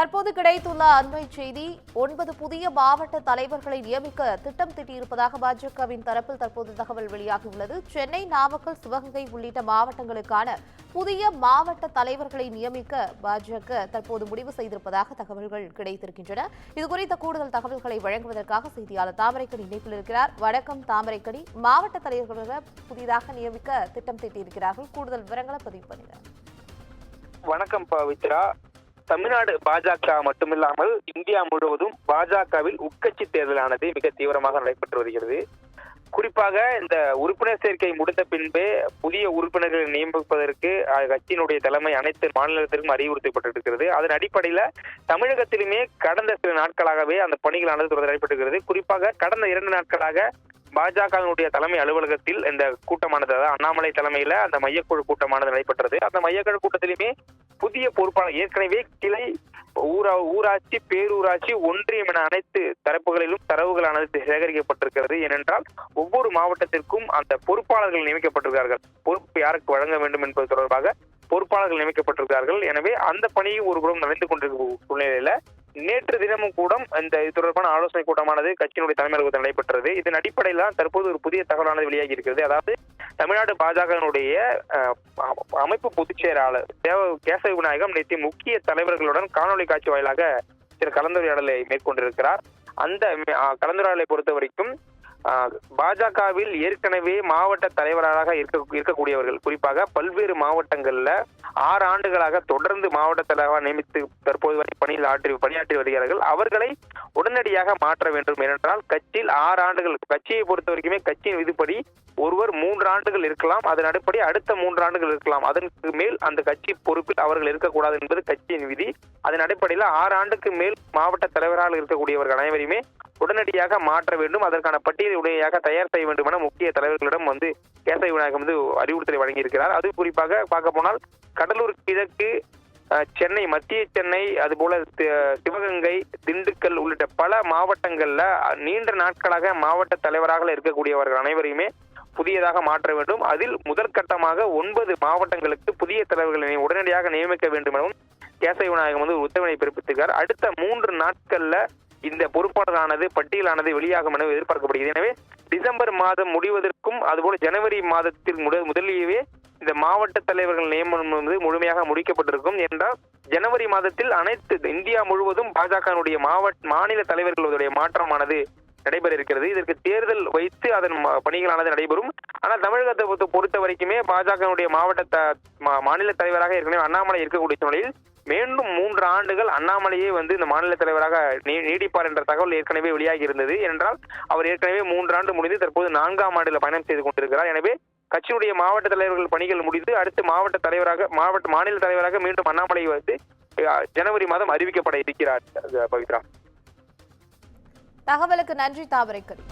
தற்போது கிடைத்துள்ள அண்மை செய்தி 9 புதிய மாவட்ட தலைவர்களை நியமிக்க திட்டம் தீட்டியிருப்பதாக பாஜகவின் தரப்பில் தற்போது தகவல் வெளியாகியுள்ளது. சென்னை, நாமக்கல், சிவகங்கை உள்ளிட்ட மாவட்டங்களுக்கான புதிய மாவட்ட தலைவர்களை நியமிக்க பாஜக தற்போது முடிவு செய்திருப்பதாக தகவல்கள் கிடைத்திருக்கின்றன. இதுகுறித்த கூடுதல் தகவல்களை வழங்குவதற்காக செய்தியாளர் தாமரைக்கணி இணைப்பில் இருக்கிறார். வணக்கம் தாமரைக்கணி. மாவட்ட தலைவர்களை புதிதாக நியமிக்க திட்டம் தீட்டியிருக்கிறார்கள். கூடுதல் விவரங்களை பதிவு பண்ணுங்க. வணக்கம் பவித்ரா. தமிழ்நாடு பாஜக மட்டுமில்லாமல் இந்தியா முழுவதும் பாஜகவில் உட்கட்சி தேர்தலானது மிக தீவிரமாக நடைபெற்று வருகிறது. குறிப்பாக இந்த உறுப்பினர் சேர்க்கை முடிந்த பின்பே புதிய உறுப்பினர்களை நியமிப்பதற்கு கட்சியினுடைய தலைமை அனைத்து மாநிலத்திற்கும் அறிவுறுத்தப்பட்டிருக்கிறது. அதன் அடிப்படையில தமிழகத்திலுமே கடந்த சில நாட்களாகவே அந்த பணிகளானது தொடர்ந்து நடைபெற்றிருக்கிறது. குறிப்பாக கடந்த 2 நாட்களாக பாஜகவினுடைய தலைமை அலுவலகத்தில் இந்த கூட்டமானது, அதாவது அண்ணாமலை தலைமையில அந்த மையக்குழு கூட்டமானது நடைபெற்றது. அந்த மையக்குழு கூட்டத்திலுமே புதிய பொறுப்பாளர், ஏற்கனவே கிளை, ஊராட்சி, பேரூராட்சி, ஒன்றியம் என அனைத்து தரப்புகளிலும் தரவுகளானது சேகரிக்கப்பட்டிருக்கிறது. ஏனென்றால் ஒவ்வொரு மாவட்டத்திற்கும் அந்த பொறுப்பாளர்கள் நியமிக்கப்பட்டிருக்கிறார்கள். பொறுப்பு யாருக்கு வழங்க வேண்டும் என்பது தொடர்பாக பொறுப்பாளர்கள் நியமிக்கப்பட்டிருக்கிறார்கள். எனவே அந்த பணியும் ஒருபுறம் நடந்து கொண்டிருக்கும் சூழ்நிலையில நேற்று தினமும் கூட இந்த இது தொடர்பான ஆலோசனை கூட்டமானது கட்சியினுடைய தலைமை அலுவலகத்தில் நடைபெற்றது. இதன் அடிப்படையில் தான் தற்போது ஒரு புதிய தகவலானது வெளியாகி இருக்கிறது. அதாவது தமிழ்நாடு பாஜகவினுடைய அமைப்பு பொதுச் செயலாளர் கேசவ விநாயகம் நேற்று முக்கிய தலைவர்களுடன் காணொலி காட்சி வாயிலாக சில கலந்துரையாடலை மேற்கொண்டிருக்கிறார். அந்த கலந்துரையாடலை பொறுத்த வரைக்கும் பாஜகவில் ஏற்கனவே மாவட்ட தலைவராக இருக்கக்கூடியவர்கள், குறிப்பாக பல்வேறு மாவட்டங்கள்ல 6 ஆண்டுகளாக தொடர்ந்து மாவட்ட தலைவராக நியமித்து தற்போது வரை பணியாற்றி வருகிறார்கள். அவர்களை உடனடியாக மாற்ற வேண்டும். ஏனென்றால் கட்சியில் 6 ஆண்டுகள், கட்சியை பொறுத்த வரைக்குமே கட்சியின் விதிப்படி ஒருவர் 3 ஆண்டுகள் இருக்கலாம். அதன் அடிப்படை அடுத்த 3 ஆண்டுகள் இருக்கலாம். அதற்கு மேல் அந்த கட்சி பொறுப்பில் அவர்கள் இருக்கக்கூடாது என்பது கட்சியின் விதி. அதன் அடிப்படையில் 6 ஆண்டுக்கு மேல் மாவட்ட தலைவராக இருக்கக்கூடியவர்கள் அனைவரையுமே உடனடியாக மாற்ற வேண்டும். அதற்கான பட்டியலை உடனடியாக தயார் செய்ய வேண்டும் என முக்கிய தலைவர்களிடம் கேசவ விநாயகம் அறிவுறுத்தலை வழங்கியிருக்கிறார். அது குறிப்பாக பார்க்க போனால் கடலூர் கிழக்கு, சென்னை, மத்திய சென்னை, அதுபோல சிவகங்கை, திண்டுக்கல் உள்ளிட்ட பல மாவட்டங்கள்ல நீண்ட நாட்களாக மாவட்ட தலைவராக இருக்கக்கூடியவர்கள் அனைவரையுமே புதியதாக மாற்ற வேண்டும். அதில் முதல் கட்டமாக 9 மாவட்டங்களுக்கு புதிய தலைவர்களை உடனடியாக நியமிக்க வேண்டும் எனவும் கேசவ விநாயகம் உத்தரவினை பிறப்பித்திருக்கிறார். அடுத்த 3 நாட்கள்ல இந்த பொறுப்பாளரானது பட்டியலானது வெளியாகும் என எதிர்பார்க்கப்படுகிறது. எனவே டிசம்பர் மாதம் முடிவதற்கும் அதுபோல ஜனவரி மாதத்தில் முதலிலேயே இந்த மாவட்ட தலைவர்கள் நியமனம் முழுமையாக முடிக்கப்பட்டிருக்கும். என்றால் ஜனவரி மாதத்தில் அனைத்து இந்தியா முழுவதும் பாஜகனுடைய மாநில தலைவர்களுடைய மாற்றமானது நடைபெற இருக்கிறது. இதற்கு தேர்தல் வைத்து அதன் பணிகளானது நடைபெறும். ஆனால் தமிழகத்தை பொறுத்த வரைக்குமே பாஜகனுடைய மாநில தலைவராக ஏற்கனவே அண்ணாமலை இருக்கக்கூடிய சூழ்நிலையில் மீண்டும் 3 ஆண்டுகள் அண்ணாமலையே இந்த மாநில தலைவராக நீடிப்பார் என்ற தகவல் ஏற்கனவே வெளியாகி இருந்தது. என்றால் அவர் ஏற்கனவே 3 ஆண்டு முடிந்து தற்போது 4ஆம் ஆண்டில் பயணம் செய்து கொண்டிருக்கிறார். எனவே கட்சியினுடைய மாவட்ட தலைவர்கள் பணிகள் முடிந்து அடுத்து மாநில தலைவராக மீண்டும் அண்ணாமலை ஜனவரி மாதம் அறிவிக்கப்பட இருக்கிறார். பவித்ரா, தகவலுக்கு நன்றி தாமரைக்கணி.